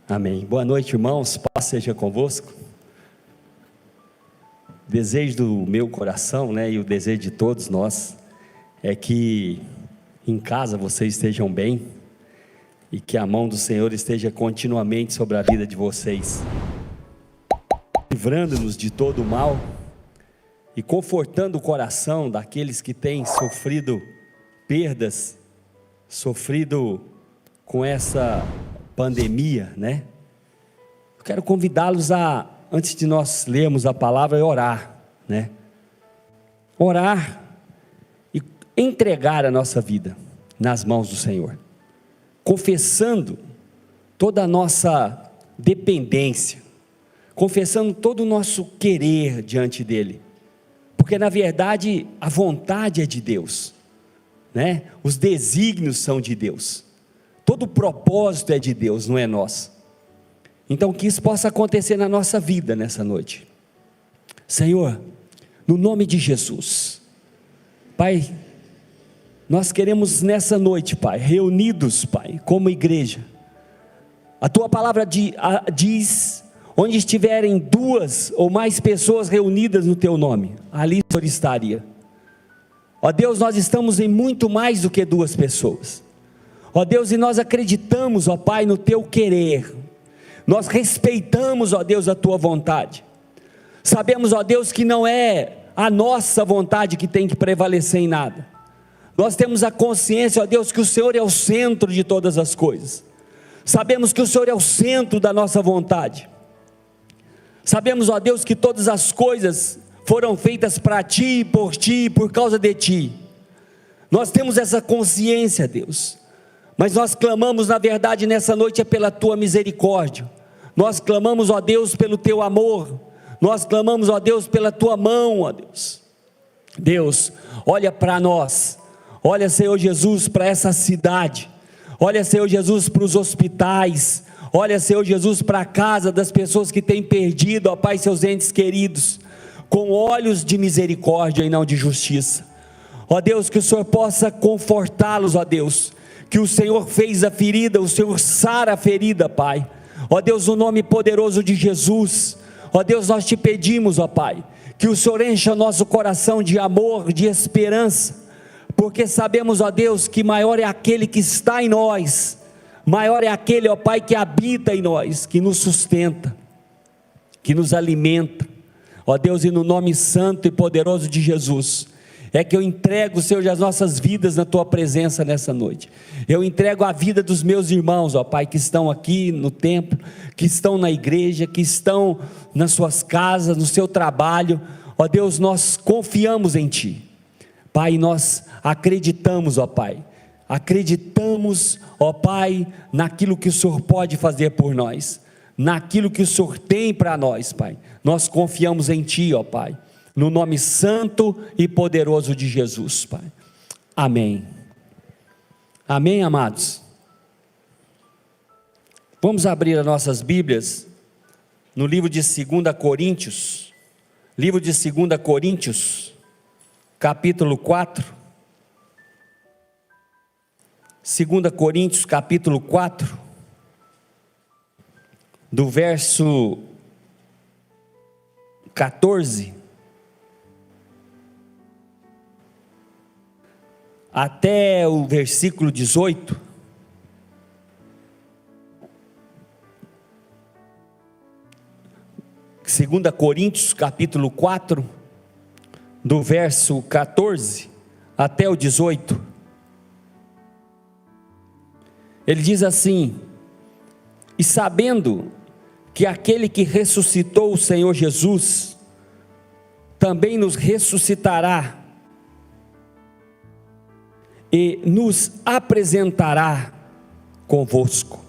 Amém. Boa noite, irmãos. Paz seja convosco. O desejo do meu coração, e o desejo de todos nós é que em casa vocês estejam bem e que a mão do Senhor esteja continuamente sobre a vida de vocês, livrando-nos de todo o mal e confortando o coração daqueles que têm sofrido perdas, sofrido com essa pandemia, Eu quero convidá-los a, antes de nós lermos a palavra, orar, Orar e entregar a nossa vida nas mãos do Senhor, confessando toda a nossa dependência, confessando todo o nosso querer diante dEle, porque na verdade a vontade é de Deus, Os desígnios são de Deus, todo o propósito é de Deus, não é nosso. Então que isso possa acontecer na nossa vida nessa noite. Senhor, no nome de Jesus, Pai, nós queremos nessa noite, Pai, reunidos, Pai, como igreja. A Tua palavra diz, onde estiverem duas ou mais pessoas reunidas no Teu nome, ali o Senhor estaria. Ó Deus, nós estamos em muito mais do que duas pessoas. Ó Deus, e nós acreditamos, ó Pai, no Teu querer. Nós respeitamos, ó Deus, a Tua vontade. Sabemos, ó Deus, que não é a nossa vontade que tem que prevalecer em nada. Nós temos a consciência, ó Deus, que o Senhor é o centro de todas as coisas. Sabemos que o Senhor é o centro da nossa vontade. Sabemos, ó Deus, que todas as coisas foram feitas para Ti, e por causa de Ti. Nós temos essa consciência, Deus. Mas nós clamamos, na verdade, nessa noite é pela Tua misericórdia. Nós clamamos, ó Deus, pelo Teu amor. Nós clamamos, ó Deus, pela Tua mão, ó Deus. Deus, olha para nós. Olha, Senhor Jesus, para essa cidade. Olha, Senhor Jesus, para os hospitais. Olha, Senhor Jesus, para a casa das pessoas que têm perdido, ó Pai, seus entes queridos, com olhos de misericórdia e não de justiça. Ó Deus, que o Senhor possa confortá-los, ó Deus, que o Senhor fez a ferida, o Senhor sara a ferida, Pai. Ó Deus, no nome poderoso de Jesus, ó Deus, nós Te pedimos, ó Pai, que o Senhor encha nosso coração de amor, de esperança, porque sabemos, ó Deus, que maior é aquele que está em nós, maior é aquele, ó Pai, que habita em nós, que nos sustenta, que nos alimenta. Ó Deus, e no nome santo e poderoso de Jesus, é que eu entrego, Senhor, as nossas vidas na Tua presença nessa noite. Eu entrego a vida dos meus irmãos, ó Pai, que estão aqui no templo, que estão na igreja, que estão nas suas casas, no seu trabalho. Ó Deus, nós confiamos em Ti, Pai, nós acreditamos, ó Pai, acreditamos, ó Pai, naquilo que o Senhor pode fazer por nós, naquilo que o Senhor tem para nós, Pai. Nós confiamos em Ti, ó Pai, no nome santo e poderoso de Jesus, Pai. Amém. Amém, amados. Vamos abrir as nossas Bíblias no livro de 2 Coríntios, capítulo 4. 2 Coríntios, capítulo 4, do verso 14 até o versículo 18. Segunda Coríntios, capítulo 4, do verso 14 até o 18. Ele diz assim: e sabendo que aquele que ressuscitou o Senhor Jesus, também nos ressuscitará, e nos apresentará convosco.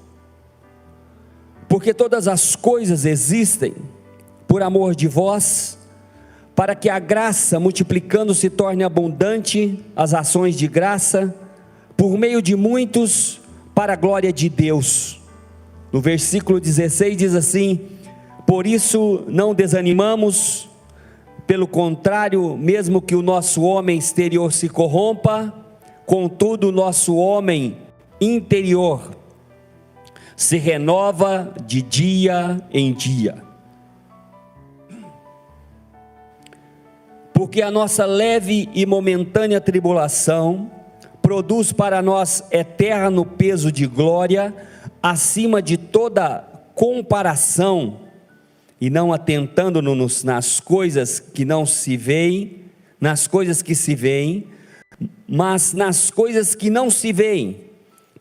Porque todas as coisas existem por amor de vós, para que a graça, multiplicando, se torne abundante as ações de graça, por meio de muitos, para a glória de Deus. No versículo 16 diz assim: por isso não desanimamos, pelo contrário, mesmo que o nosso homem exterior se corrompa, contudo o nosso homem interior se renova de dia em dia. Porque a nossa leve e momentânea tribulação produz para nós eterno peso de glória, acima de toda comparação, e não atentando-nos nas coisas que não se veem, nas coisas que se veem, mas nas coisas que não se veem,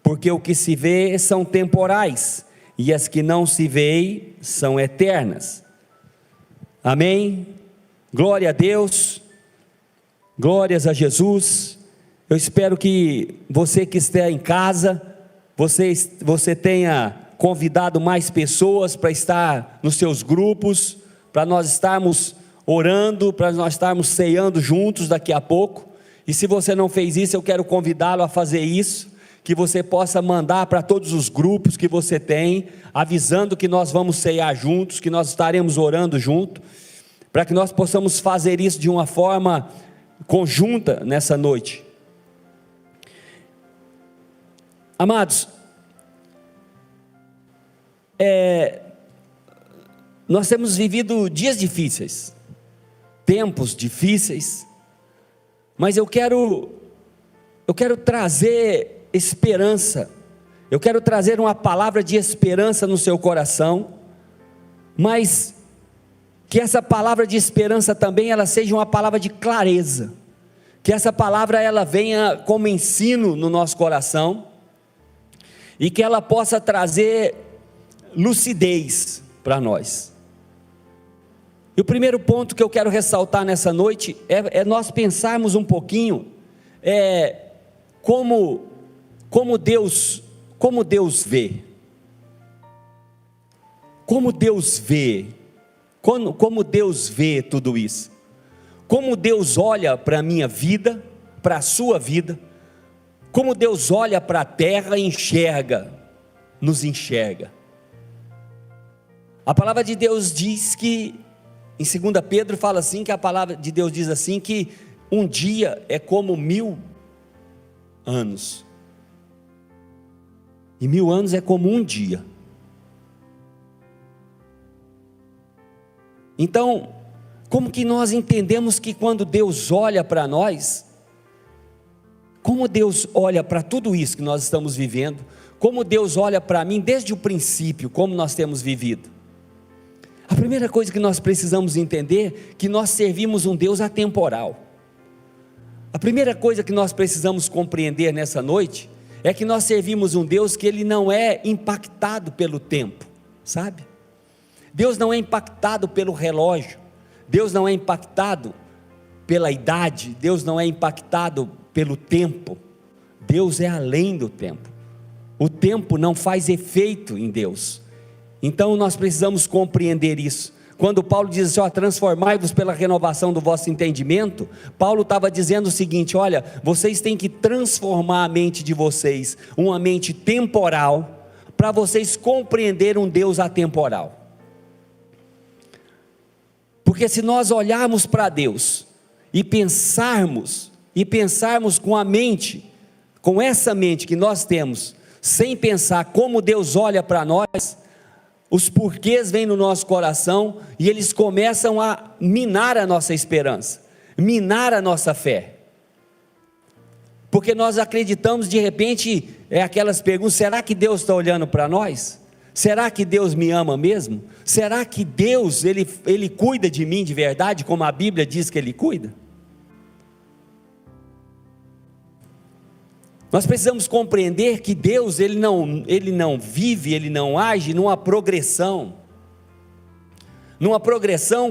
porque o que se vê são temporais, e as que não se veem são eternas. Amém? Glória a Deus, glórias a Jesus. Eu espero que você que está em casa, você tenha convidado mais pessoas para estar nos seus grupos, para nós estarmos orando, para nós estarmos ceando juntos daqui a pouco. E se você não fez isso, eu quero convidá-lo a fazer isso, que você possa mandar para todos os grupos que você tem, avisando que nós vamos ceiar juntos, que nós estaremos orando junto, para que nós possamos fazer isso de uma forma conjunta nessa noite. Amados, nós temos vivido dias difíceis, tempos difíceis, mas eu quero trazer esperança, eu quero trazer uma palavra de esperança no seu coração, mas que essa palavra de esperança também ela seja uma palavra de clareza, que essa palavra ela venha como ensino no nosso coração, e que ela possa trazer lucidez para nós. E o primeiro ponto que eu quero ressaltar nessa noite é nós pensarmos um pouquinho como Deus vê, como Deus vê tudo isso, como Deus olha para a minha vida, para a sua vida, como Deus olha para a terra e nos enxerga. A palavra de Deus diz que, em 2 Pedro fala assim, que a palavra de Deus diz assim, que um dia é como 1000 anos, e 1000 anos é como um dia. Então, como que nós entendemos que quando Deus olha para nós, como Deus olha para tudo isso que nós estamos vivendo, como Deus olha para mim desde o princípio, como nós temos vivido? A primeira coisa que nós precisamos entender é que nós servimos um Deus atemporal. A primeira coisa que nós precisamos compreender nessa noite é que nós servimos um Deus que ele não é impactado pelo tempo, sabe? Deus não é impactado pelo relógio, Deus não é impactado pela idade, Deus não é impactado pelo tempo. Deus é além do tempo. O tempo não faz efeito em Deus. Então nós precisamos compreender isso. Quando Paulo diz assim, transformai-vos pela renovação do vosso entendimento, Paulo estava dizendo o seguinte: olha, vocês têm que transformar a mente de vocês, uma mente temporal, para vocês compreenderem um Deus atemporal. Porque se nós olharmos para Deus e pensarmos com a mente, com essa mente que nós temos, sem pensar como Deus olha para nós, os porquês vêm no nosso coração e eles começam a minar a nossa esperança, minar a nossa fé, porque nós acreditamos de repente, aquelas perguntas: será que Deus está olhando para nós? Será que Deus me ama mesmo? Será que Deus, Ele cuida de mim de verdade, como a Bíblia diz que Ele cuida? Nós precisamos compreender que Deus, Ele não vive, Ele não age numa progressão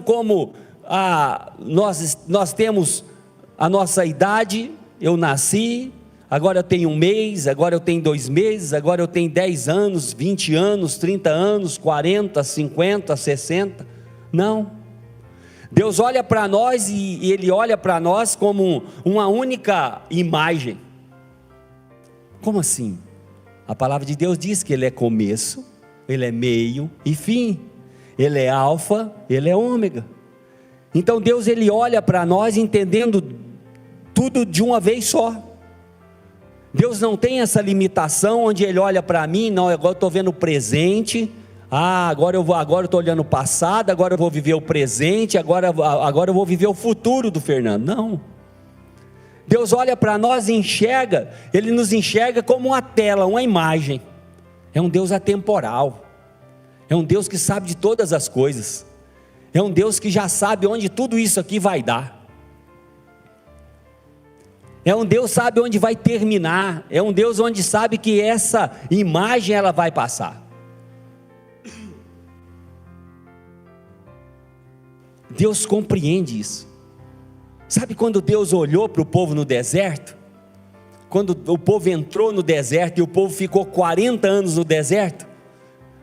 como nós temos a nossa idade. Eu nasci, agora eu tenho 1 mês, agora eu tenho 2 meses, agora eu tenho 10 anos, 20 anos, 30 anos, 40, 50, 60, não. Deus olha para nós e Ele olha para nós como uma única imagem. Como assim? A palavra de Deus diz que Ele é começo, Ele é meio e fim, Ele é alfa, Ele é ômega. Então Deus, Ele olha para nós entendendo tudo de uma vez só. Deus não tem essa limitação onde Ele olha para mim, não, agora eu estou vendo o presente, agora eu estou olhando o passado, agora eu vou viver o presente, agora eu vou viver o futuro do Fernando. Não. Deus olha para nós e enxerga, Ele nos enxerga como uma tela, uma imagem. É um Deus atemporal, é um Deus que sabe de todas as coisas, é um Deus que já sabe onde tudo isso aqui vai dar. É um Deus que sabe onde vai terminar, é um Deus onde sabe que essa imagem ela vai passar. Deus compreende isso. Sabe quando Deus olhou para o povo no deserto? Quando o povo entrou no deserto e o povo ficou 40 anos no deserto,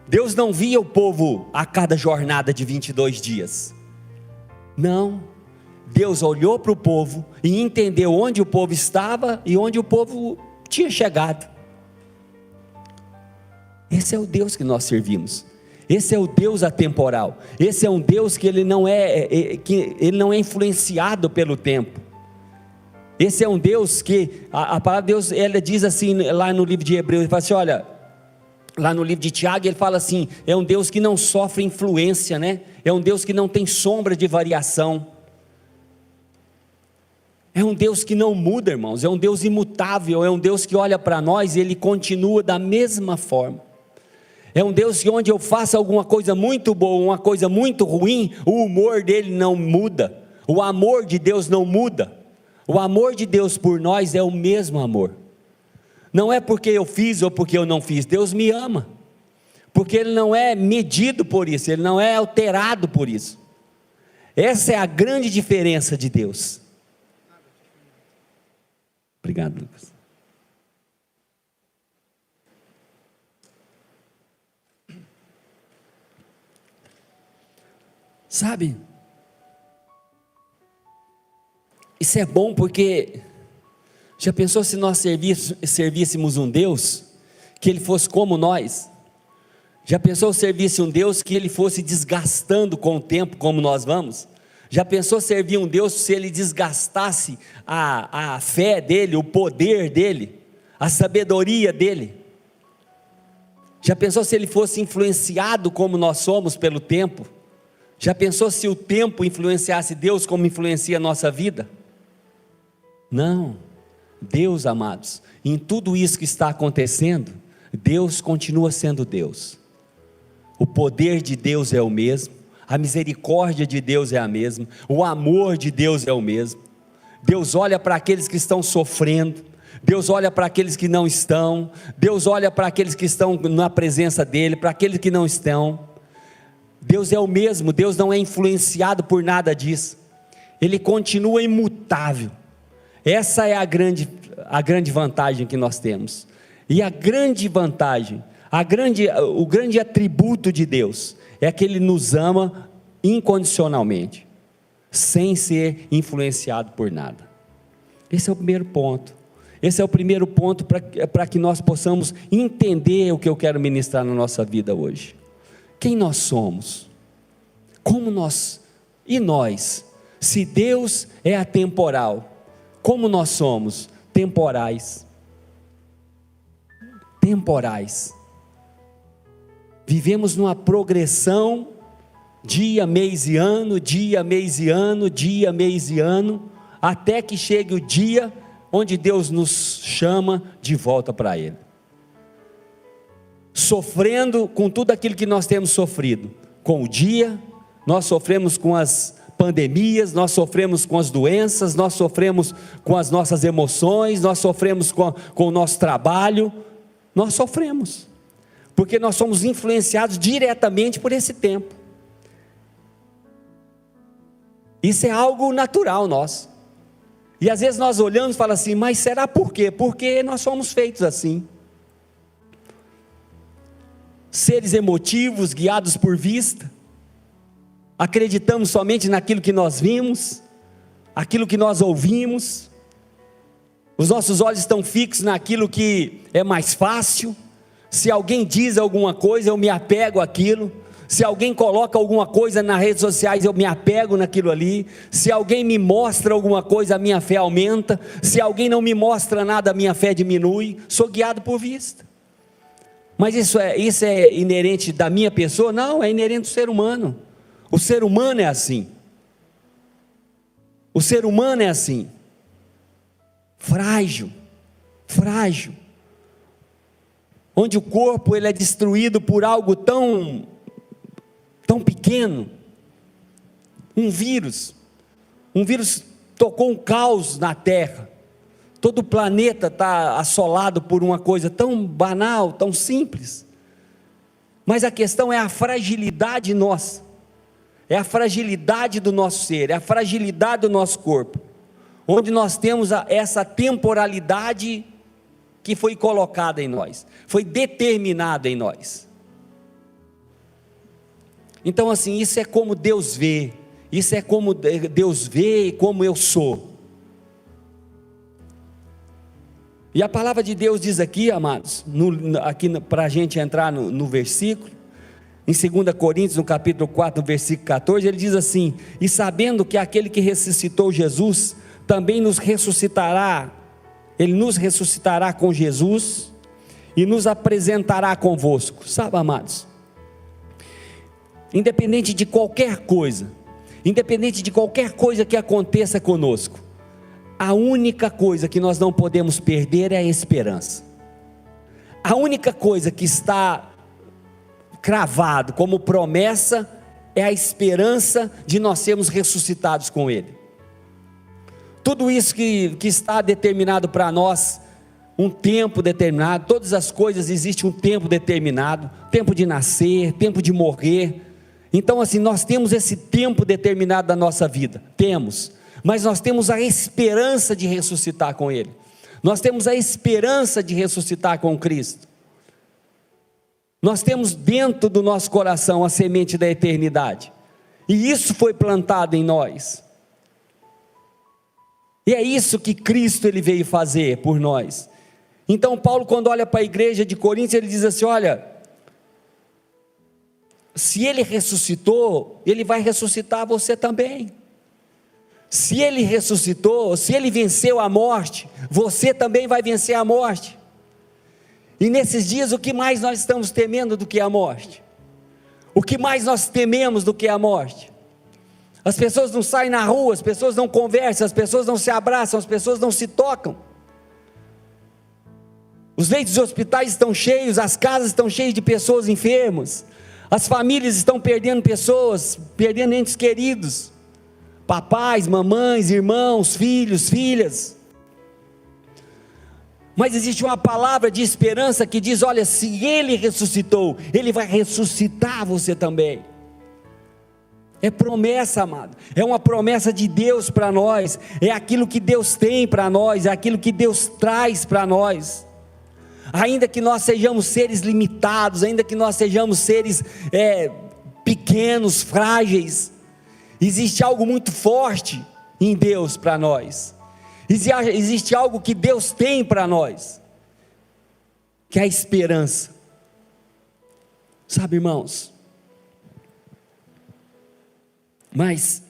Deus não via o povo a cada jornada de 22 dias. Não. Deus olhou para o povo e entendeu onde o povo estava e onde o povo tinha chegado. Esse é o Deus que nós servimos. Esse é o Deus atemporal. Esse é um Deus que ele não é influenciado pelo tempo. Esse é um Deus que a palavra de Deus, ela diz assim lá no livro de Hebreus, ele fala assim, olha, lá no livro de Tiago ele fala assim, é um Deus que não sofre influência, né? É um Deus que não tem sombra de variação. É um Deus que não muda, irmãos, é um Deus imutável, é um Deus que olha para nós e Ele continua da mesma forma. É um Deus que onde eu faça alguma coisa muito boa, uma coisa muito ruim, o humor dele não muda, o amor de Deus não muda, o amor de Deus por nós é o mesmo amor. Não é porque eu fiz ou porque eu não fiz, Deus me ama, porque Ele não é medido por isso, Ele não é alterado por isso. Essa é a grande diferença de Deus. Obrigado, Lucas. Sabe, isso é bom porque, já pensou se nós servíssemos um Deus, que Ele fosse como nós? Já pensou se servisse um Deus que Ele fosse desgastando com o tempo como nós vamos? Já pensou servir um Deus se Ele desgastasse a fé dEle, o poder dEle, a sabedoria dEle? Já pensou se Ele fosse influenciado como nós somos pelo tempo? Já pensou se o tempo influenciasse Deus como influencia a nossa vida? Não. Deus, amados, em tudo isso que está acontecendo, Deus continua sendo Deus. O poder de Deus é o mesmo, a misericórdia de Deus é a mesma, o amor de Deus é o mesmo. Deus olha para aqueles que estão sofrendo, Deus olha para aqueles que não estão, Deus olha para aqueles que estão na presença dEle, para aqueles que não estão. Deus é o mesmo, Deus não é influenciado por nada disso, Ele continua imutável. Essa é a grande vantagem que nós temos. E a grande vantagem, o grande atributo de Deus é que Ele nos ama incondicionalmente, sem ser influenciado por nada. Esse é o primeiro ponto. Esse é o primeiro ponto para que nós possamos entender o que eu quero ministrar na nossa vida hoje. Quem nós somos? Como nós? E nós? Se Deus é atemporal, como nós somos? Temporais. Temporais. Vivemos numa progressão, dia, mês e ano, dia, mês e ano, dia, mês e ano, até que chegue o dia onde Deus nos chama de volta para Ele. Sofrendo com tudo aquilo que nós temos sofrido, com o dia, nós sofremos com as pandemias, nós sofremos com as doenças, nós sofremos com as nossas emoções, nós sofremos com o nosso trabalho, nós sofremos, porque nós somos influenciados diretamente por esse tempo. Isso é algo natural nosso, e às vezes nós olhamos e falamos assim, mas será por quê? Porque nós somos feitos assim, seres emotivos, guiados por vista, acreditamos somente naquilo que nós vimos, aquilo que nós ouvimos, os nossos olhos estão fixos naquilo que é mais fácil. Se alguém diz alguma coisa, eu me apego àquilo. Se alguém coloca alguma coisa nas redes sociais, eu me apego naquilo ali. Se alguém me mostra alguma coisa, a minha fé aumenta. Se alguém não me mostra nada, a minha fé diminui. Sou guiado por vista. Mas isso é inerente da minha pessoa? Não, é inerente do ser humano. O ser humano é assim. O ser humano é assim. Frágil. Onde o corpo ele é destruído por algo tão pequeno. Um vírus tocou um caos na Terra. Todo o planeta está assolado por uma coisa tão banal, tão simples. Mas a questão é a fragilidade nossa, é a fragilidade do nosso ser, é a fragilidade do nosso corpo, onde nós temos essa temporalidade que foi colocada em nós, foi determinada em nós. Então assim, isso é como Deus vê, isso é como Deus vê e como eu sou. E a palavra de Deus diz aqui, amados, para a gente entrar no versículo, em 2 Coríntios, no capítulo 4, no versículo 14, ele diz assim: e sabendo que aquele que ressuscitou Jesus, também ele nos ressuscitará com Jesus, e nos apresentará convosco. Sabe, amados, independente de qualquer coisa que aconteça conosco, a única coisa que nós não podemos perder é a esperança. A única coisa que está cravado como promessa é a esperança de nós sermos ressuscitados com Ele. Tudo isso que está determinado para nós, um tempo determinado, todas as coisas existe um tempo determinado, tempo de nascer, tempo de morrer. Então assim, nós temos esse tempo determinado da nossa vida, mas nós temos a esperança de ressuscitar com Ele, nós temos a esperança de ressuscitar com Cristo, nós temos dentro do nosso coração a semente da eternidade, e isso foi plantado em nós, e é isso que Cristo ele veio fazer por nós. Então Paulo, quando olha para a igreja de Coríntios, ele diz assim: olha, se Ele ressuscitou, Ele vai ressuscitar você também. Se Ele ressuscitou, se Ele venceu a morte, você também vai vencer a morte. E nesses dias, o que mais nós estamos temendo do que a morte? O que mais nós tememos do que a morte? As pessoas não saem na rua, as pessoas não conversam, as pessoas não se abraçam, as pessoas não se tocam. Os leitos de hospitais estão cheios, as casas estão cheias de pessoas enfermas, as famílias estão perdendo pessoas, perdendo entes queridos, papais, mamães, irmãos, filhos, filhas. Mas existe uma palavra de esperança que diz: olha, se Ele ressuscitou, Ele vai ressuscitar você também. É promessa, amado, é uma promessa de Deus para nós, é aquilo que Deus tem para nós, é aquilo que Deus traz para nós. Ainda que nós sejamos seres limitados, ainda que nós sejamos seres pequenos, frágeis, existe algo muito forte em Deus para nós, existe algo que Deus tem para nós, que é a esperança. Sabe, irmãos, mas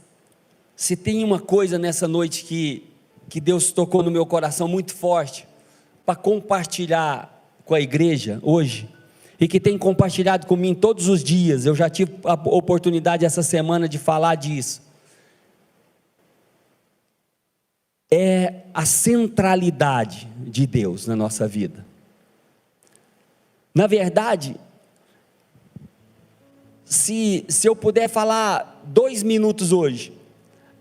se tem uma coisa nessa noite que Deus tocou no meu coração muito forte, para compartilhar com a igreja hoje, e que tem compartilhado comigo todos os dias, eu já tive a oportunidade essa semana de falar disso, é a centralidade de Deus na nossa vida. Na verdade, se eu puder falar 2 minutos hoje,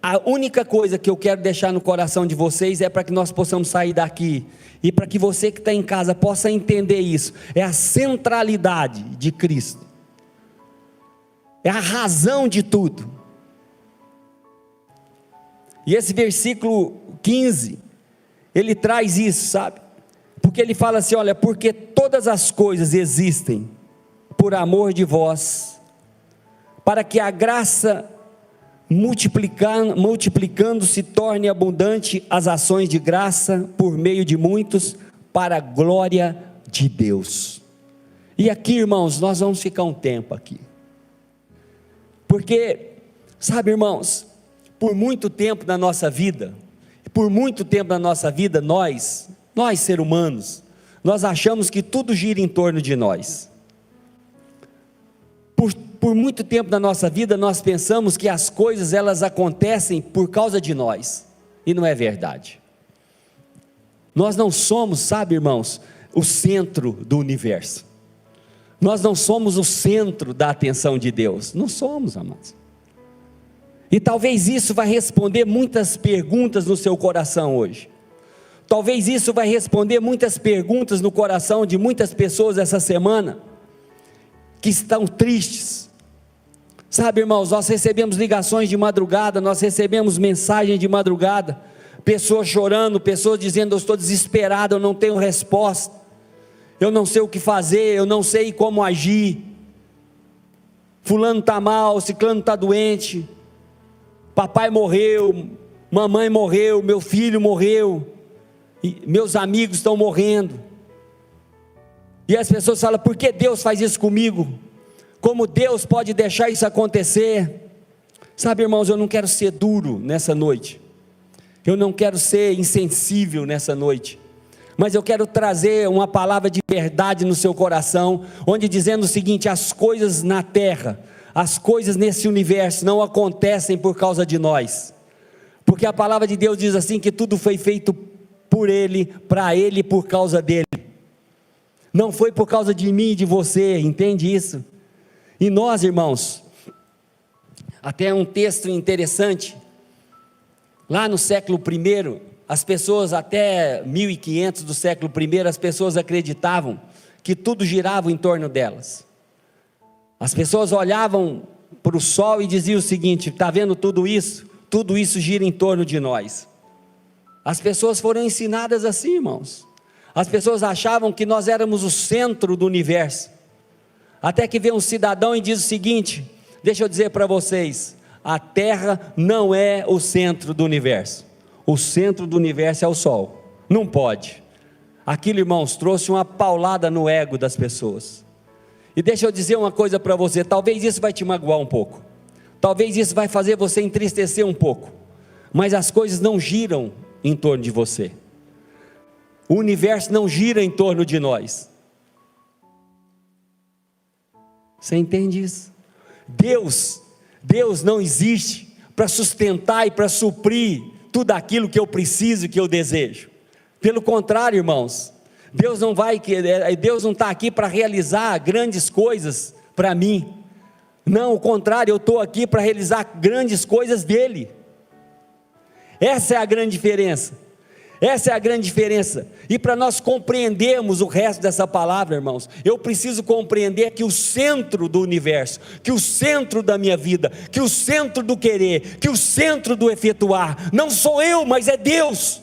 a única coisa que eu quero deixar no coração de vocês é para que nós possamos sair daqui, e para que você que está em casa possa entender isso, é a centralidade de Cristo, é a razão de tudo. E esse versículo 15, ele traz isso, sabe? Porque ele fala assim: olha, porque todas as coisas existem por amor de vós, para que a graça multiplicando se torne abundante as ações de graça por meio de muitos, para a glória de Deus. E aqui, irmãos, nós vamos ficar um tempo aqui. Porque, sabe, irmãos, por muito tempo na nossa vida, nós seres humanos, nós achamos que tudo gira em torno de nós. Por muito tempo na nossa vida, nós pensamos que as coisas, elas acontecem por causa de nós, e não é verdade. Nós não somos, sabe, irmãos, o centro do universo. Nós não somos o centro da atenção de Deus, não somos, amados. E talvez isso vai responder muitas perguntas no seu coração hoje. Talvez isso vai responder muitas perguntas no coração de muitas pessoas essa semana, que estão tristes. Sabe, irmãos, nós recebemos ligações de madrugada, nós recebemos mensagens de madrugada, pessoas chorando, pessoas dizendo: eu estou desesperado, eu não tenho resposta, eu não sei o que fazer, eu não sei como agir, fulano está mal, ciclano está doente, papai morreu, mamãe morreu, meu filho morreu, e meus amigos estão morrendo. E as pessoas falam: por que Deus faz isso comigo? Como Deus pode deixar isso acontecer? Sabe, irmãos, eu não quero ser duro nessa noite, eu não quero ser insensível nessa noite, mas eu quero trazer uma palavra de verdade no seu coração, onde dizendo o seguinte: as coisas na terra, as coisas nesse universo não acontecem por causa de nós, porque a palavra de Deus diz assim, que tudo foi feito por Ele, para Ele e por causa dEle, não foi por causa de mim e de você, entende isso? E nós, irmãos, até um texto interessante, lá no século I, as pessoas, até 1500 do século I, as pessoas acreditavam que tudo girava em torno delas. As pessoas olhavam para o sol e diziam o seguinte: está vendo tudo isso? Tudo isso gira em torno de nós. As pessoas foram ensinadas assim, irmãos. As pessoas achavam que nós éramos o centro do universo, até que vem um cidadão e diz o seguinte: deixa eu dizer para vocês, a terra não é o centro do universo, o centro do universo é o sol, não pode. Aquilo, irmãos, trouxe uma paulada no ego das pessoas. E deixa eu dizer uma coisa para você, talvez isso vai te magoar um pouco, talvez isso vai fazer você entristecer um pouco, mas as coisas não giram em torno de você, o universo não gira em torno de nós. Você entende isso? Deus não existe para sustentar e para suprir tudo aquilo que eu preciso e que eu desejo. Pelo contrário, irmãos, Deus não está aqui para realizar grandes coisas para mim. Não, o contrário, eu estou aqui para realizar grandes coisas dele. Essa é a grande diferença. Essa é a grande diferença. E para nós compreendermos o resto dessa palavra, irmãos, eu preciso compreender que o centro do universo, que o centro da minha vida, que o centro do querer, que o centro do efetuar, não sou eu, mas é Deus.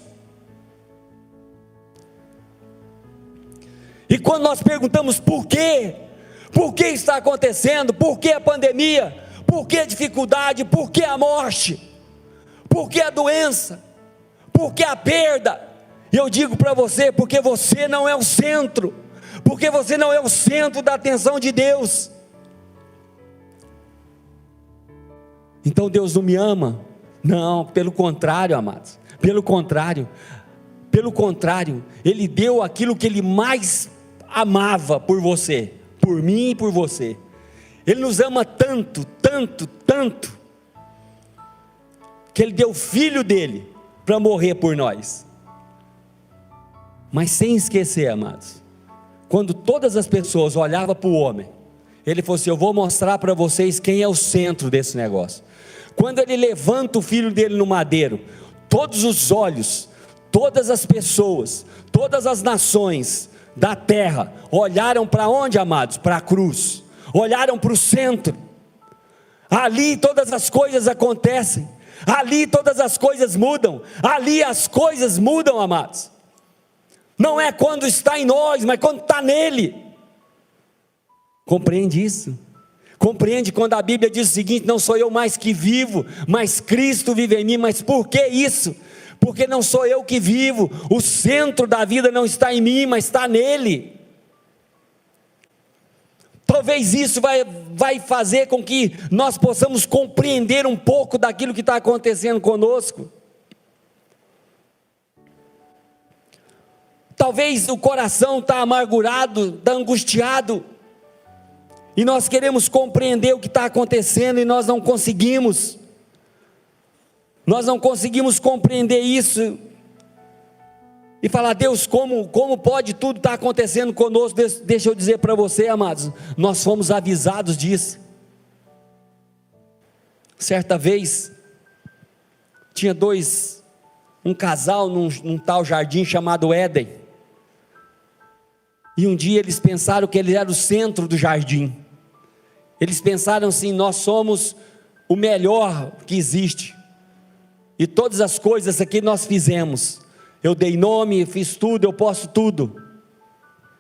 E quando nós perguntamos por quê está acontecendo, por que a pandemia, por que a dificuldade, por que a morte, por que a doença, por que a perda? E eu digo para você, porque você não é o centro, porque você não é o centro da atenção de Deus. Então Deus não me ama? Não, pelo contrário, amados, pelo contrário, Ele deu aquilo que Ele mais amava por você, por mim e por você. Ele nos ama tanto, tanto, tanto, que Ele deu o Filho dEle para morrer por nós. Mas sem esquecer, amados, quando todas as pessoas olhavam para o homem, Ele falou assim: eu vou mostrar para vocês quem é o centro desse negócio. Quando Ele levanta o Filho dEle no madeiro, todos os olhos, todas as pessoas, todas as nações da terra olharam para onde, amados? Para a cruz, olharam para o centro. Ali todas as coisas acontecem, ali todas as coisas mudam, ali as coisas mudam, amados. Não é quando está em nós, mas quando está nele. Compreende isso? Compreende quando a Bíblia diz o seguinte: não sou eu mais que vivo, mas Cristo vive em mim. Mas por que isso? Porque não sou eu que vivo, o centro da vida não está em mim, mas está nele. Talvez isso vai fazer com que nós possamos compreender um pouco daquilo que está acontecendo conosco. Talvez o coração está amargurado, está angustiado, e nós queremos compreender o que está acontecendo e nós não conseguimos. Nós não conseguimos compreender isso e falar: Deus, como pode tudo estar acontecendo conosco? Deixa eu dizer para você, amados, nós fomos avisados disso. Certa vez, tinha um casal num tal jardim chamado Éden, e um dia eles pensaram que ele era o centro do jardim. Eles pensaram assim: nós somos o melhor que existe, e todas as coisas aqui nós fizemos. Eu dei nome, fiz tudo, eu posso tudo.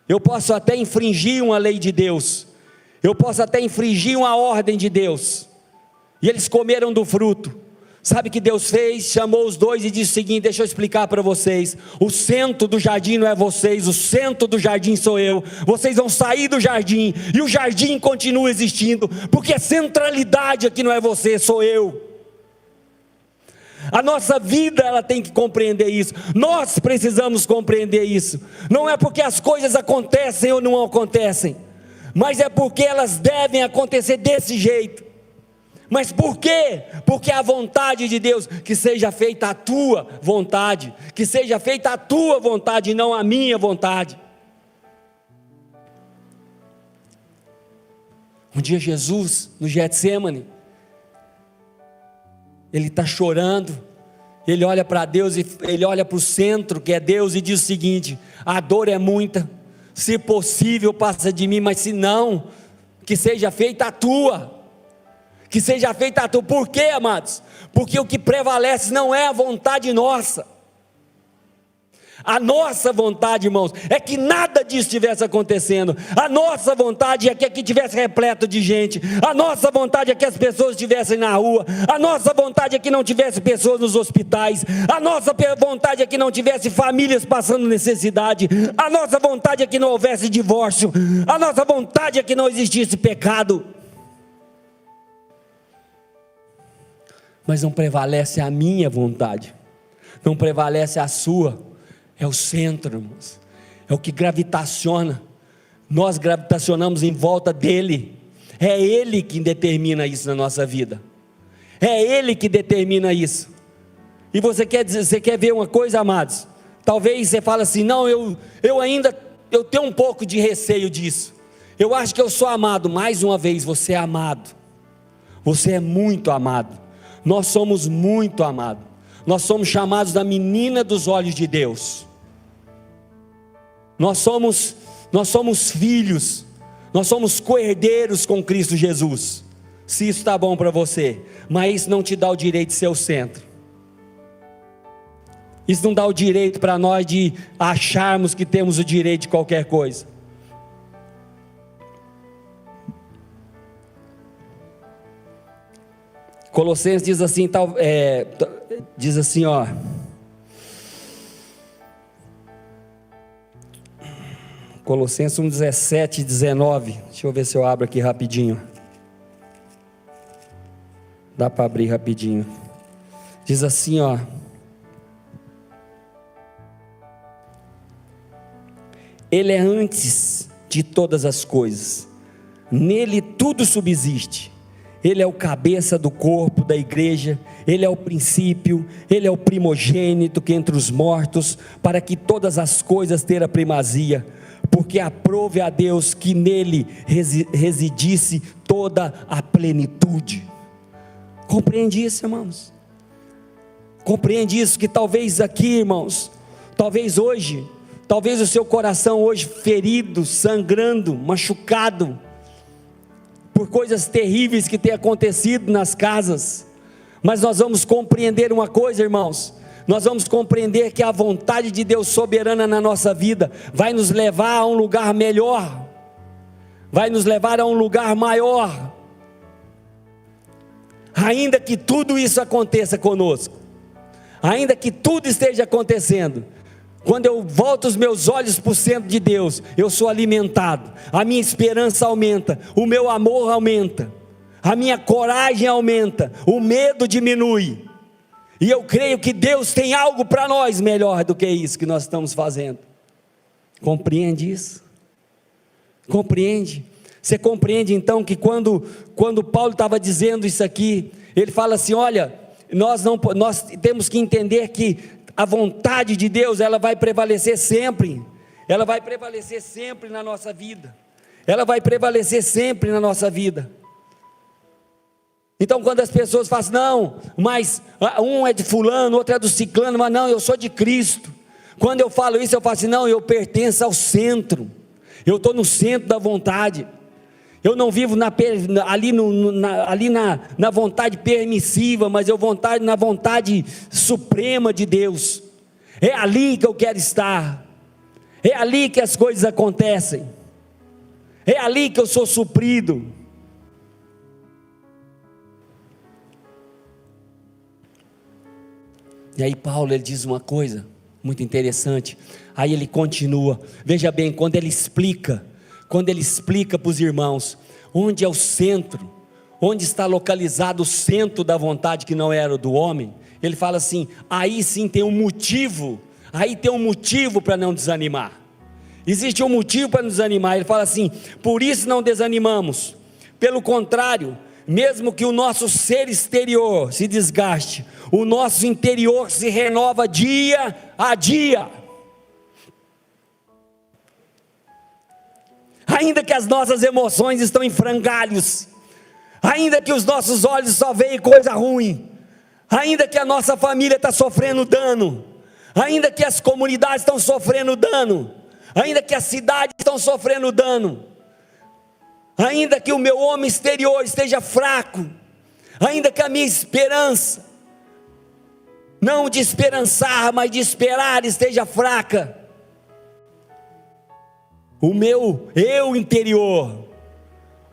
Eu posso até infringir uma lei de Deus, eu posso até infringir uma ordem de Deus. E eles comeram do fruto. Sabe o que Deus fez? Chamou os dois e disse o seguinte: deixa eu explicar para vocês, o centro do jardim não é vocês, o centro do jardim sou eu. Vocês vão sair do jardim, e o jardim continua existindo, porque a centralidade aqui não é você, sou eu. A nossa vida, ela tem que compreender isso. Nós precisamos compreender isso. Não é porque as coisas acontecem ou não acontecem, mas é porque elas devem acontecer desse jeito. Mas por quê? Porque a vontade de Deus, que seja feita a tua vontade, que seja feita a tua vontade e não a minha vontade. Um dia Jesus, no Getsêmani, ele está chorando, ele olha para Deus, e ele olha para o centro que é Deus, e diz o seguinte: a dor é muita, se possível passa de mim, mas se não, que seja feita a tua, que seja feita a tua. Por quê, amados? Porque o que prevalece não é a vontade nossa. A nossa vontade, irmãos, é que nada disso estivesse acontecendo. A nossa vontade é que aqui tivesse repleto de gente. A nossa vontade é que as pessoas estivessem na rua. A nossa vontade é que não tivesse pessoas nos hospitais. A nossa vontade é que não tivesse famílias passando necessidade. A nossa vontade é que não houvesse divórcio. A nossa vontade é que não existisse pecado. Mas não prevalece a minha vontade, não prevalece a sua. É o centro, irmãos, é o que gravitaciona. Nós gravitacionamos em volta dele. É ele que determina isso na nossa vida. É ele que determina isso. E você quer ver uma coisa, amados? Talvez você fale assim: não, eu tenho um pouco de receio disso. Eu acho que eu sou amado. Mais uma vez, você é amado. Você é muito amado. Nós somos muito amados. Nós somos chamados da menina dos olhos de Deus. Nós somos filhos. Nós somos co-herdeiros com Cristo Jesus. Se isso está bom para você, mas isso não te dá o direito de ser o centro. Isso não dá o direito para nós de acharmos que temos o direito de qualquer coisa. Colossenses diz assim, diz assim, ó. Colossenses 1, 17 e 19. Deixa eu ver se eu abro aqui rapidinho. Dá para abrir rapidinho. Diz assim, ó. Ele é antes de todas as coisas. Nele tudo subsiste. Ele é o cabeça do corpo da igreja, ele é o princípio, ele é o primogênito que entre os mortos, para que todas as coisas tenham primazia, porque aprove a Deus que nele residisse toda a plenitude. Compreende isso, irmãos? Compreende isso, que talvez aqui, irmãos, talvez hoje, talvez o seu coração hoje ferido, sangrando, machucado, por coisas terríveis que têm acontecido nas casas, mas nós vamos compreender uma coisa, irmãos, nós vamos compreender que a vontade de Deus soberana na nossa vida, vai nos levar a um lugar melhor, vai nos levar a um lugar maior, ainda que tudo isso aconteça conosco, ainda que tudo esteja acontecendo, Quando eu volto os meus olhos para o centro de Deus, eu sou alimentado, a minha esperança aumenta, o meu amor aumenta, a minha coragem aumenta, o medo diminui, e eu creio que Deus tem algo para nós melhor do que isso que nós estamos fazendo. Compreende isso? Compreende? Você compreende então que quando Paulo estava dizendo isso aqui, ele fala assim: olha, nós temos que entender que a vontade de Deus, ela vai prevalecer sempre, ela vai prevalecer sempre na nossa vida, ela vai prevalecer sempre na nossa vida. Então quando as pessoas falam, não, mas um é de fulano, outro é do ciclano, mas não, eu sou de Cristo. Quando eu falo isso, eu falo assim, não, eu pertenço ao centro, eu estou no centro da vontade, eu não vivo ali na vontade permissiva, mas eu na vontade suprema de Deus. É ali que eu quero estar, é ali que as coisas acontecem, é ali que eu sou suprido. E aí Paulo, ele diz uma coisa muito interessante, aí ele continua, veja bem, quando ele explica para os irmãos, onde é o centro, onde está localizado o centro da vontade que não era do homem, ele fala assim, aí sim tem um motivo, para não desanimar, existe um motivo para não desanimar, ele fala assim, por isso não desanimamos, pelo contrário, mesmo que o nosso ser exterior se desgaste, o nosso interior se renova dia a dia, ainda que as nossas emoções estão em frangalhos, ainda que os nossos olhos só veem coisa ruim, ainda que a nossa família está sofrendo dano, ainda que as comunidades estão sofrendo dano, ainda que as cidades estão sofrendo dano, ainda que o meu homem exterior esteja fraco, ainda que a minha esperança, não de esperançar, mas de esperar, esteja fraca, o meu eu interior,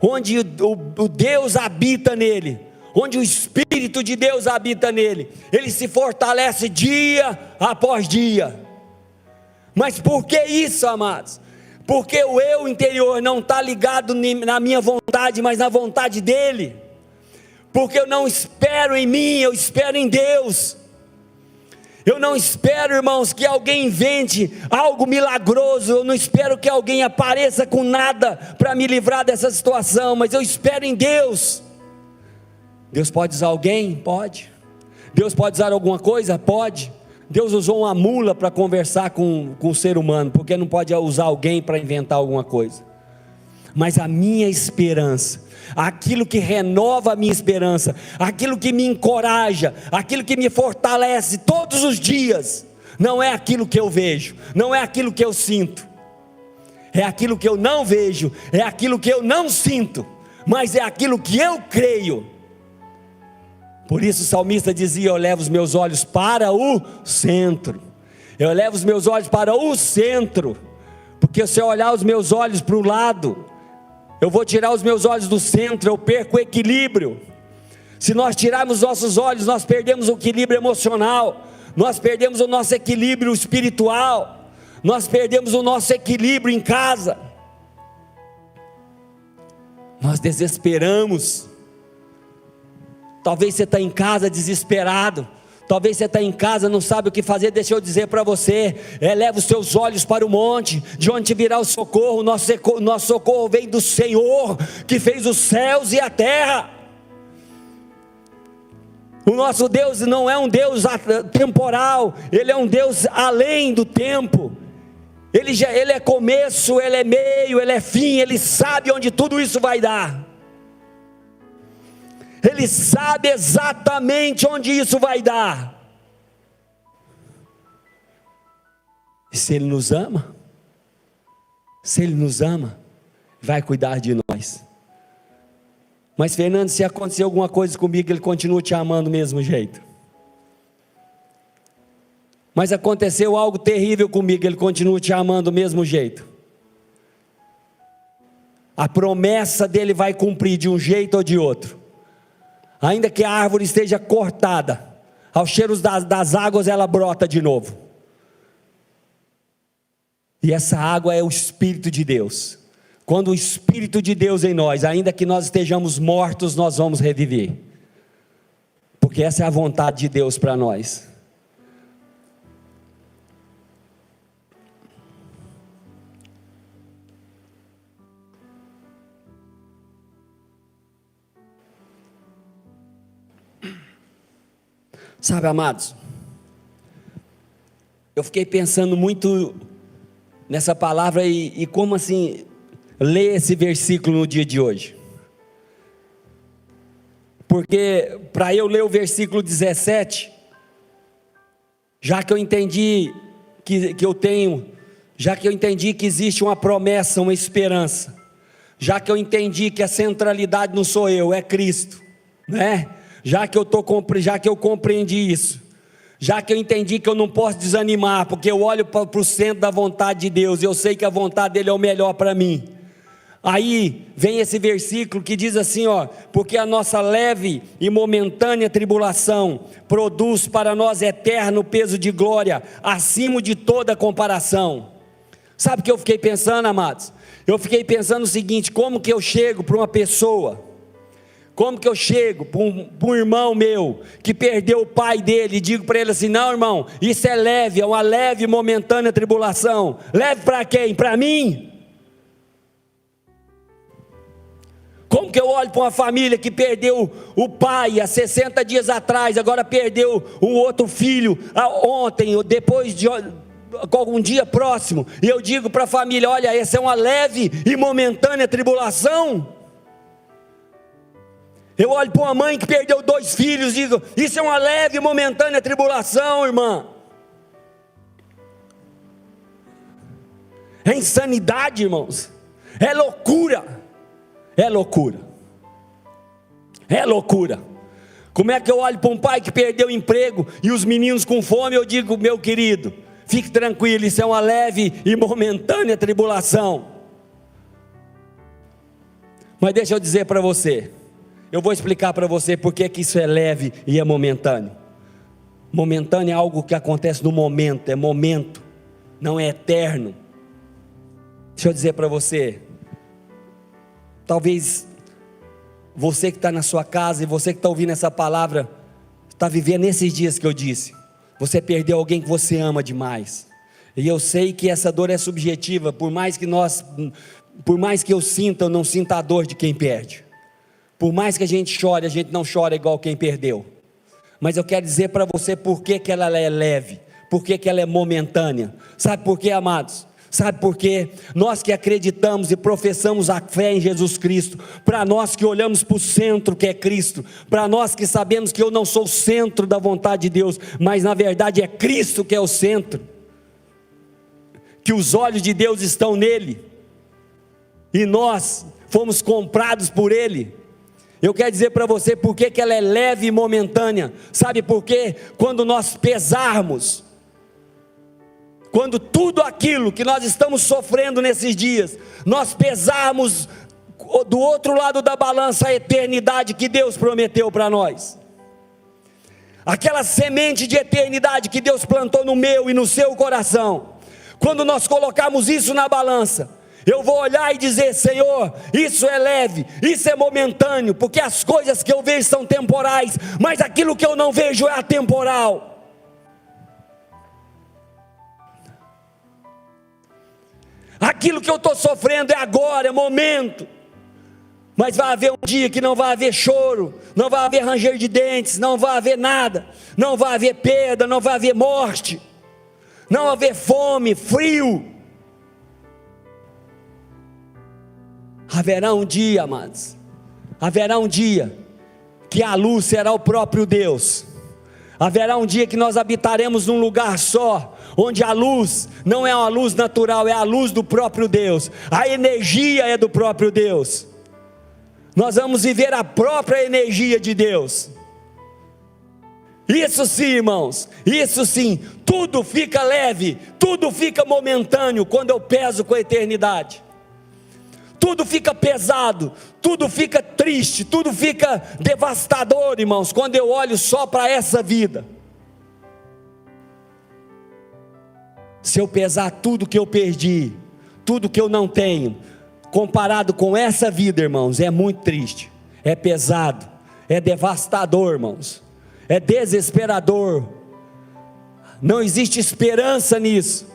onde o Deus habita nele, onde o Espírito de Deus habita nele, ele se fortalece dia após dia. Mas por que isso, amados? Porque o eu interior não está ligado na minha vontade, mas na vontade dele, porque eu não espero em mim, eu espero em Deus. Eu não espero, irmãos, que alguém invente algo milagroso, eu não espero que alguém apareça com nada para me livrar dessa situação, mas eu espero em Deus. Deus pode usar alguém? Pode. Deus pode usar alguma coisa? Pode. Deus usou uma mula para conversar com o ser humano, porque não pode usar alguém para inventar alguma coisa. Mas a minha esperança, aquilo que renova a minha esperança, aquilo que me encoraja, aquilo que me fortalece todos os dias, não é aquilo que eu vejo, não é aquilo que eu sinto, é aquilo que eu não vejo, é aquilo que eu não sinto, mas é aquilo que eu creio. Por isso o salmista dizia, eu levo os meus olhos para o centro, eu levo os meus olhos para o centro, porque se eu olhar os meus olhos para o lado, eu vou tirar os meus olhos do centro, eu perco o equilíbrio. Se nós tirarmos nossos olhos, nós perdemos o equilíbrio emocional, nós perdemos o nosso equilíbrio espiritual, nós perdemos o nosso equilíbrio em casa, nós desesperamos. Talvez você está em casa desesperado, talvez você está em casa, não sabe o que fazer. Deixa eu dizer para você, eleva os seus olhos para o monte, de onde virá o socorro. Nosso socorro vem do Senhor, que fez os céus e a terra. O nosso Deus não é um Deus temporal, Ele é um Deus além do tempo. Ele é começo, Ele é meio, Ele é fim, Ele sabe onde tudo isso vai dar. Ele sabe exatamente onde isso vai dar. E se Ele nos ama, vai cuidar de nós. Mas Fernando, se acontecer alguma coisa comigo, Ele continua te amando do mesmo jeito. Mas aconteceu algo terrível comigo, Ele continua te amando do mesmo jeito. A promessa dEle vai cumprir de um jeito ou de outro. Ainda que a árvore esteja cortada, aos cheiros das águas ela brota de novo. E essa água é o Espírito de Deus. Quando o Espírito de Deus em nós, ainda que nós estejamos mortos, nós vamos reviver. Porque essa é a vontade de Deus para nós. Sabe, amados, eu fiquei pensando muito nessa palavra e como assim ler esse versículo no dia de hoje. Porque para eu ler o versículo 17, já que eu entendi que existe uma promessa, uma esperança, já que eu entendi que a centralidade não sou eu, é Cristo, né? Já que eu compreendi isso, já que eu entendi que eu não posso desanimar, porque eu olho para o centro da vontade de Deus, e eu sei que a vontade dele é o melhor para mim. Aí vem esse versículo que diz assim, porque a nossa leve e momentânea tribulação produz para nós eterno peso de glória, acima de toda comparação. Sabe o que eu fiquei pensando, amados? Eu fiquei pensando o seguinte: como que eu chego para uma pessoa, como que eu chego para um irmão meu que perdeu o pai dele e digo para ele assim: não, irmão, isso é leve, é uma leve e momentânea tribulação. Leve para quem? Para mim? Como que eu olho para uma família que perdeu o pai há 60 dias atrás, agora perdeu um outro filho ontem, ou depois de algum dia próximo, e eu digo para a família: olha, essa é uma leve e momentânea tribulação? Eu olho para uma mãe que perdeu 2 filhos e digo: isso é uma leve e momentânea tribulação, irmã? É insanidade, irmãos, é loucura, é loucura, é loucura. Como é que eu olho para um pai que perdeu o emprego e os meninos com fome, eu digo: meu querido, fique tranquilo, isso é uma leve e momentânea tribulação? Mas deixa eu dizer para você, eu vou explicar para você por que isso é leve e é momentâneo. Momentâneo é algo que acontece no momento, é momento, não é eterno. Deixa eu dizer para você, talvez você que está na sua casa e você que está ouvindo essa palavra, está vivendo esses dias que eu disse. Você perdeu alguém que você ama demais, e eu sei que essa dor é subjetiva, por mais que eu sinta ou não sinta a dor de quem perde. Por mais que a gente chore, a gente não chora igual quem perdeu. Mas eu quero dizer para você por que ela é leve, por que ela é momentânea. Sabe por quê, amados? Sabe por quê? Nós que acreditamos e professamos a fé em Jesus Cristo, para nós que olhamos para o centro que é Cristo, para nós que sabemos que eu não sou o centro da vontade de Deus, mas na verdade é Cristo que é o centro, que os olhos de Deus estão nele, e nós fomos comprados por Ele. Eu quero dizer para você por que ela é leve e momentânea. Sabe por quê? Quando nós pesarmos, quando tudo aquilo que nós estamos sofrendo nesses dias, nós pesarmos do outro lado da balança a eternidade que Deus prometeu para nós, aquela semente de eternidade que Deus plantou no meu e no seu coração, quando nós colocarmos isso na balança, eu vou olhar e dizer: Senhor, isso é leve, isso é momentâneo, porque as coisas que eu vejo são temporais, mas aquilo que eu não vejo é atemporal. Aquilo que eu estou sofrendo é agora, é momento, mas vai haver um dia que não vai haver choro, não vai haver ranger de dentes, não vai haver nada, não vai haver perda, não vai haver morte, não vai haver fome, frio. Haverá um dia, amados, haverá um dia que a luz será o próprio Deus. Haverá um dia que nós habitaremos num lugar só, onde a luz não é uma luz natural, é a luz do próprio Deus, a energia é do próprio Deus. Nós vamos viver a própria energia de Deus. Isso sim, irmãos, isso sim, tudo fica leve, tudo fica momentâneo quando eu peso com a eternidade. Tudo fica pesado, tudo fica triste, tudo fica devastador, irmãos, quando eu olho só para essa vida. Se eu pesar tudo que eu perdi, tudo que eu não tenho, comparado com essa vida, irmãos, é muito triste, é pesado, é devastador, irmãos, é desesperador, não existe esperança nisso.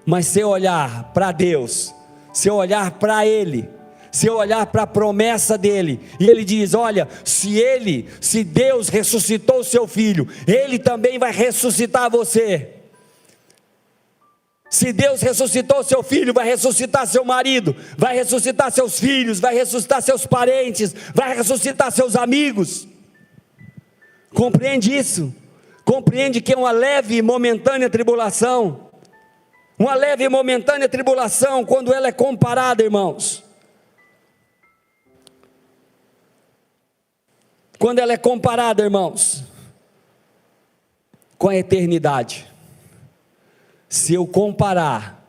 Mas se eu olhar para Deus, se eu olhar para Ele, se eu olhar para a promessa dEle, e Ele diz, olha, se Deus ressuscitou o seu filho, Ele também vai ressuscitar você. Se Deus ressuscitou seu filho, vai ressuscitar seu marido, vai ressuscitar seus filhos, vai ressuscitar seus parentes, vai ressuscitar seus amigos. Compreende isso? Compreende que é uma leve e momentânea tribulação. Uma leve e momentânea tribulação, quando ela é comparada, irmãos. Quando ela é comparada, irmãos, com a eternidade. Se eu comparar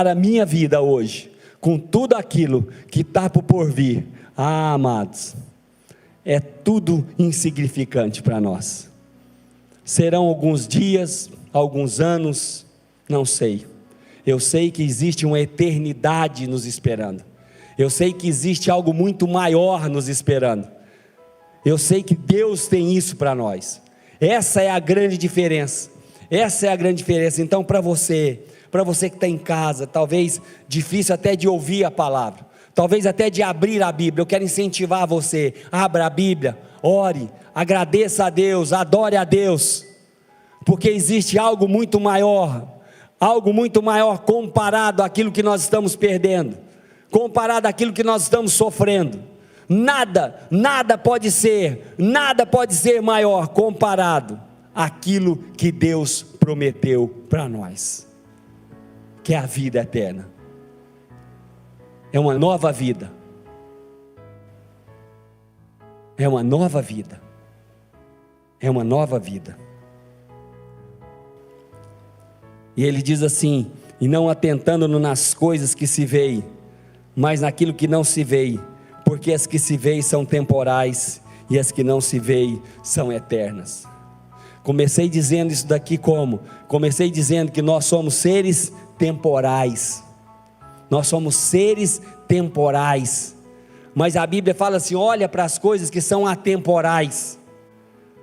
a minha vida hoje com tudo aquilo que está por vir, amados, é tudo insignificante para nós. Serão alguns dias, alguns anos, não sei. Eu sei que existe uma eternidade nos esperando. Eu sei que existe algo muito maior nos esperando. Eu sei que Deus tem isso para nós. Essa é a grande diferença. Essa é a grande diferença. Então, para você que está em casa, talvez difícil até de ouvir a palavra, talvez até de abrir a Bíblia, eu quero incentivar você, abra a Bíblia, ore, agradeça a Deus, adore a Deus, porque existe algo muito maior comparado àquilo que nós estamos perdendo, comparado àquilo que nós estamos sofrendo. Nada pode ser maior comparado àquilo que Deus prometeu para nós, que é a vida eterna. É uma nova vida. É uma nova vida. É uma nova vida. E ele diz assim: e não atentando nas coisas que se veem, mas naquilo que não se vê, porque as que se veem são temporais, e as que não se veem são eternas. Comecei dizendo isso daqui como? Comecei dizendo que nós somos seres temporais. Nós somos seres temporais. Mas a Bíblia fala assim: olha para as coisas que são atemporais.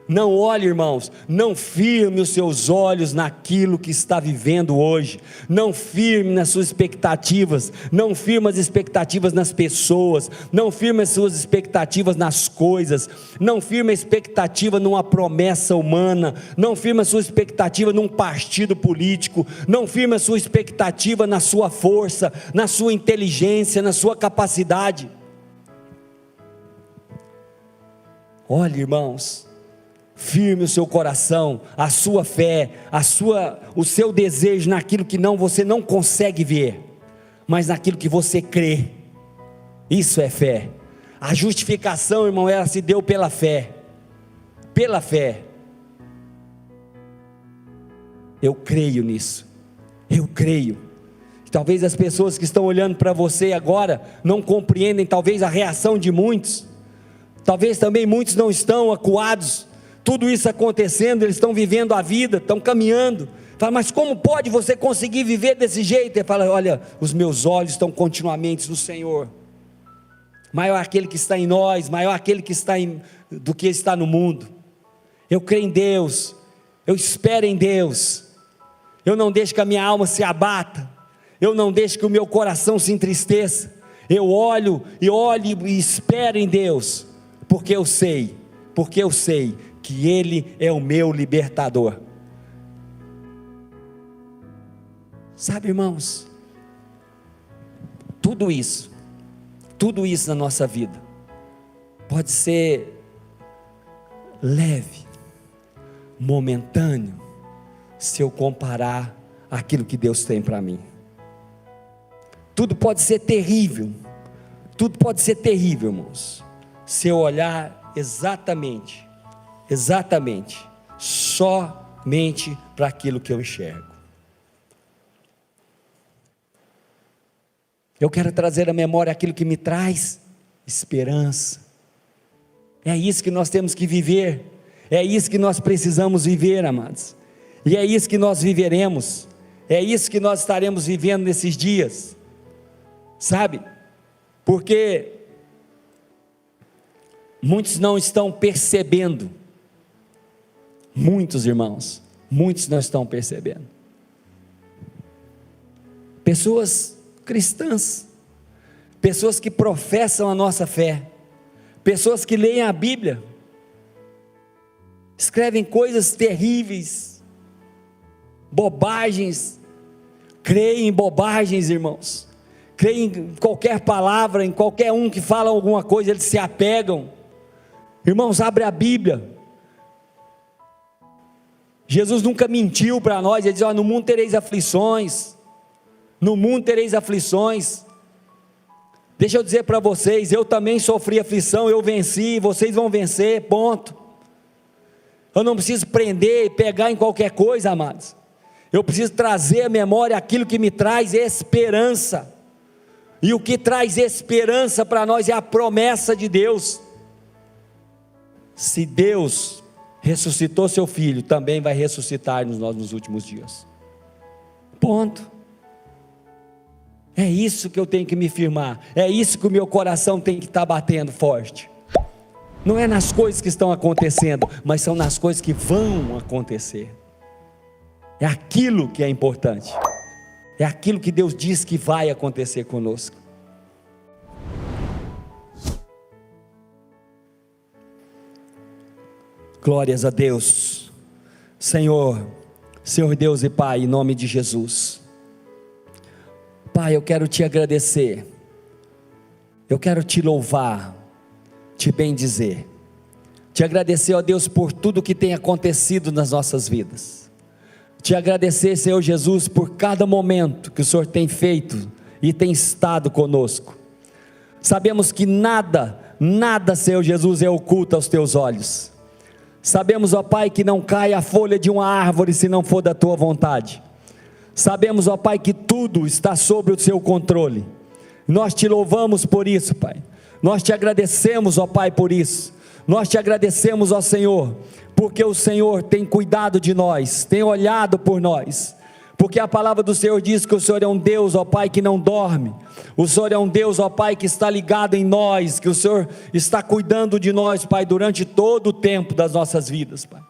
Não olhe, irmãos, não firme os seus olhos naquilo que está vivendo hoje, não firme nas suas expectativas, não firme as expectativas nas pessoas, não firme as suas expectativas nas coisas, não firme a expectativa numa promessa humana, não firme a sua expectativa num partido político, não firme a sua expectativa na sua força, na sua inteligência, na sua capacidade. Olhe, irmãos, firme o seu coração, a sua fé, o seu desejo naquilo que você não consegue ver, mas naquilo que você crê. Isso é fé. A justificação, irmão, ela se deu pela fé. Pela fé. Eu creio nisso. Eu creio. Talvez as pessoas que estão olhando para você agora não compreendem talvez a reação de muitos. Talvez também muitos não estão acuados. Tudo isso acontecendo, eles estão vivendo a vida, estão caminhando. Fala, mas como pode você conseguir viver desse jeito? Ele fala, olha, os meus olhos estão continuamente no Senhor. Maior aquele que está em nós, maior aquele que está do que está no mundo. Eu creio em Deus, eu espero em Deus. Eu não deixo que a minha alma se abata, eu não deixo que o meu coração se entristeça. Eu olho e espero em Deus, porque eu sei que Ele é o meu libertador. Sabe, irmãos, tudo isso na nossa vida pode ser leve, momentâneo, se eu comparar aquilo que Deus tem para mim. Tudo pode ser terrível, irmãos, se eu olhar exatamente, somente para aquilo que eu enxergo. Eu quero trazer à memória aquilo que me traz esperança. É isso que nós temos que viver, é isso que nós precisamos viver, amados, e é isso que nós viveremos. É isso que nós estaremos vivendo nesses dias, sabe? Porque muitos não estão percebendo, muitos irmãos, muitos não estão percebendo. Pessoas cristãs, pessoas que professam a nossa fé, pessoas que leem a Bíblia, escrevem coisas terríveis, bobagens, creem em bobagens, irmãos, creem em qualquer palavra, em qualquer um que fala alguma coisa, eles se apegam. Irmãos, abre a Bíblia. Jesus nunca mentiu para nós, ele diz: no mundo tereis aflições, no mundo tereis aflições. Deixa eu dizer para vocês, eu também sofri aflição, eu venci, vocês vão vencer, ponto. Eu não preciso prender e pegar em qualquer coisa, amados. Eu preciso trazer à memória aquilo que me traz esperança, e o que traz esperança para nós é a promessa de Deus. Se Deus ressuscitou seu Filho, também vai ressuscitar nos últimos dias, ponto. É isso que eu tenho que me firmar, é isso que o meu coração tem que estar batendo forte. Não é nas coisas que estão acontecendo, mas são nas coisas que vão acontecer. É aquilo que é importante, é aquilo que Deus diz que vai acontecer conosco. Glórias a Deus. Senhor Deus e Pai, em nome de Jesus, Pai, eu quero te agradecer, eu quero te louvar, te bendizer, te agradecer, ó Deus, por tudo que tem acontecido nas nossas vidas, te agradecer, Senhor Jesus, por cada momento que o Senhor tem feito e tem estado conosco. Sabemos que nada, Senhor Jesus, é oculto aos teus olhos. Sabemos, ó Pai, que não cai a folha de uma árvore se não for da tua vontade. Sabemos, ó Pai, que tudo está sob o seu controle. Nós te louvamos por isso, Pai. Nós te agradecemos, ó Pai, por isso. Nós te agradecemos, ó Senhor, porque o Senhor tem cuidado de nós, tem olhado por nós. Porque a palavra do Senhor diz que o Senhor é um Deus, ó Pai, que não dorme. O Senhor é um Deus, ó Pai, que está ligado em nós, que o Senhor está cuidando de nós, Pai, durante todo o tempo das nossas vidas, Pai.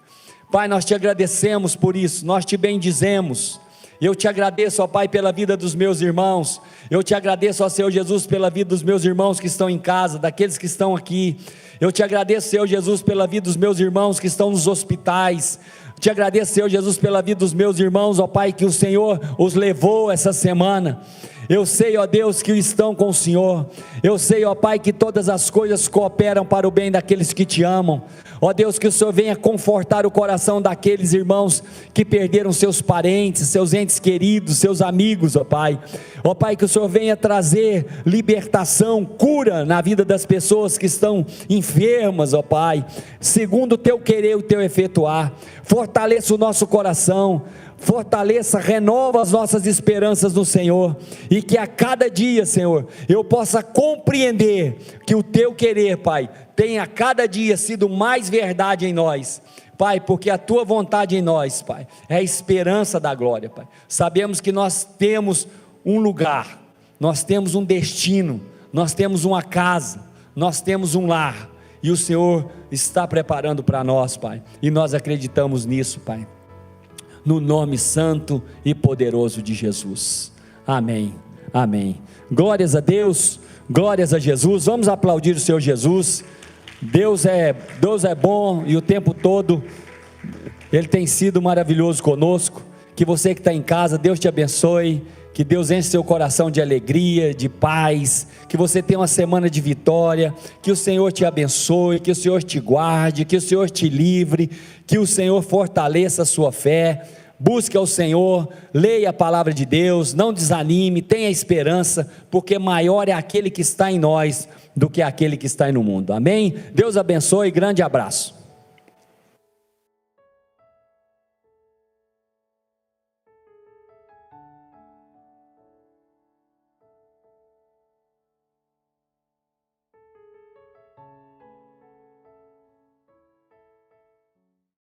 Pai, nós te agradecemos por isso, nós te bendizemos. Eu te agradeço, ó Pai, pela vida dos meus irmãos. Eu te agradeço, ó Senhor Jesus, pela vida dos meus irmãos que estão em casa, daqueles que estão aqui. Eu te agradeço, Senhor Jesus, pela vida dos meus irmãos que estão nos hospitais. Te agradeço, Senhor Jesus, pela vida dos meus irmãos, ó Pai, que o Senhor os levou essa semana. Eu sei, ó Deus, que estão com o Senhor. Eu sei, ó Pai, que todas as coisas cooperam para o bem daqueles que te amam. Ó Deus, que o Senhor venha confortar o coração daqueles irmãos que perderam seus parentes, seus entes queridos, seus amigos, ó Pai. Ó Pai, que o Senhor venha trazer libertação, cura na vida das pessoas que estão enfermas, ó Pai, segundo o teu querer e o teu efetuar. Fortaleça o nosso coração, fortaleça, renova as nossas esperanças no Senhor, e que a cada dia, Senhor, eu possa compreender que o teu querer, Pai, tem a cada dia sido mais verdade em nós, Pai, porque a tua vontade em nós, Pai, é a esperança da glória, Pai. Sabemos que nós temos um lugar, nós temos um destino, nós temos uma casa, nós temos um lar, e o Senhor está preparando para nós, Pai, e nós acreditamos nisso, Pai, no nome santo e poderoso de Jesus, amém, amém. Glórias a Deus, glórias a Jesus. Vamos aplaudir o Senhor Jesus. Deus é bom, e o tempo todo Ele tem sido maravilhoso conosco. Que você que está em casa, Deus te abençoe, que Deus enche seu coração de alegria, de paz, que você tenha uma semana de vitória, que o Senhor te abençoe, que o Senhor te guarde, que o Senhor te livre, que o Senhor fortaleça a sua fé. Busque ao Senhor, leia a palavra de Deus, não desanime, tenha esperança, porque maior é aquele que está em nós do que aquele que está no mundo, amém? Deus abençoe, grande abraço.